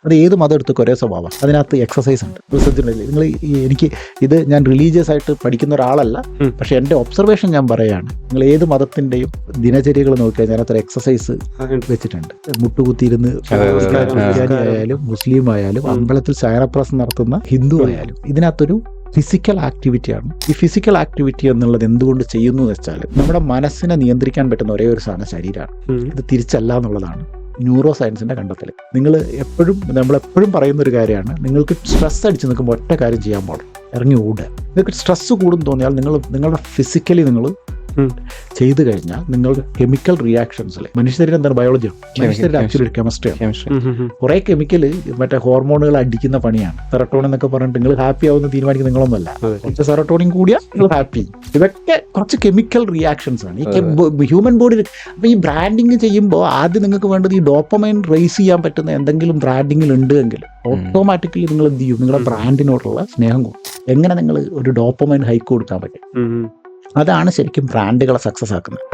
അത് ഏത് മതം എടുത്തൊക്കെ ഒരേ സ്വഭാവം. അതിനകത്ത് എക്സസൈസ് ഉണ്ട്. നിങ്ങൾ എനിക്ക് ഇത് ഞാൻ റിലീജിയസ് ആയിട്ട് പഠിക്കുന്ന ഒരാളല്ല, പക്ഷെ എൻ്റെ ഒബ്സർവേഷൻ ഞാൻ പറയുകയാണ്. നിങ്ങൾ ഏത് മതത്തിൻ്റെയും ദിനചര്യകൾ നോക്കിയാൽ അതിനകത്തൊരു എക്സസൈസ് വെച്ചിട്ടുണ്ട്. മുട്ടുകുത്തിയിരുന്ന് ക്രിസ്ത്യാനി ആയാലും മുസ്ലിം ആയാലും അമ്പലത്തിൽ ശയനപ്രാസം നടത്തുന്ന ഹിന്ദു ആയാലും ഇതിനകത്തൊരു ഫിസിക്കൽ ആക്ടിവിറ്റിയാണ്. ഈ ഫിസിക്കൽ ആക്ടിവിറ്റി എന്നുള്ളത് എന്തുകൊണ്ട് ചെയ്യുന്നു എന്ന് വെച്ചാൽ നമ്മുടെ മനസ്സിനെ നിയന്ത്രിക്കാൻ പറ്റുന്ന ഒരേ ഒരു സാധനം ശരീരമാണ്. ഇത് തിരിച്ചല്ല എന്നുള്ളതാണ് ന്യൂറോ സയൻസിൻ്റെ കണ്ടെത്തൽ. നമ്മളെപ്പോഴും പറയുന്ന ഒരു കാര്യമാണ്, നിങ്ങൾക്ക് സ്ട്രെസ് അടിച്ച് നിൽക്കുമ്പോൾ ഒറ്റ കാര്യം ചെയ്യാൻ പാടും, ഇറങ്ങി ഓടുക. നിങ്ങൾക്ക് സ്ട്രെസ് കൂടും തോന്നിയാൽ നിങ്ങളുടെ ഫിസിക്കലി നിങ്ങൾ ചെയ്തു കഴിഞ്ഞാൽ നിങ്ങളുടെ കെമിക്കൽ റിയാക്ഷൻസിൽ, മനുഷ്യശരീരം എന്താണ് ബയോളജിയാണ്, മനുഷ്യശരീരം ആക്ച്വലി ഒരു കെമിസ്ട്രിയാണ്. കുറെ കെമിക്കൽ മറ്റേ ഹോർമോണുകൾ അടിക്കുന്ന പണിയാണ്. സെറട്ടോണിൻ എന്നൊക്കെ പറഞ്ഞിട്ട് നിങ്ങൾ ഹാപ്പി ആവുന്ന തീരുമാനിക്കുന്ന നിങ്ങളൊന്നുമല്ല. കുറച്ച് സെറട്ടോണിൻ കൂടിയാൽ നിങ്ങൾ ഹാപ്പി. ഇതൊക്കെ കുറച്ച് കെമിക്കൽ റിയാക്ഷൻസ് ആണ് ഈ ഹ്യൂമൻ ബോഡിയിൽ. അപ്പൊ ഈ ബ്രാൻഡിങ് ചെയ്യുമ്പോൾ ആദ്യം നിങ്ങൾക്ക് വേണ്ടത് ഈ ഡോപ്പമൈൻ റേസ് ചെയ്യാൻ പറ്റുന്ന എന്തെങ്കിലും ബ്രാൻഡിങ്ങിൽ ഉണ്ട് എങ്കിൽ ഓട്ടോമാറ്റിക്കലി നിങ്ങൾ എന്ത് ചെയ്യും, നിങ്ങളുടെ ബ്രാൻഡിനോടുള്ള സ്നേഹം കൂടും. എങ്ങനെ നിങ്ങൾ ഒരു ഡോപ്പമൈൻ ഹൈക്ക് കൊടുക്കാൻ പറ്റും? അതാണ് ശരിക്കും ബ്രാൻഡുകളെ സക്സസ് ആക്കുന്നത്.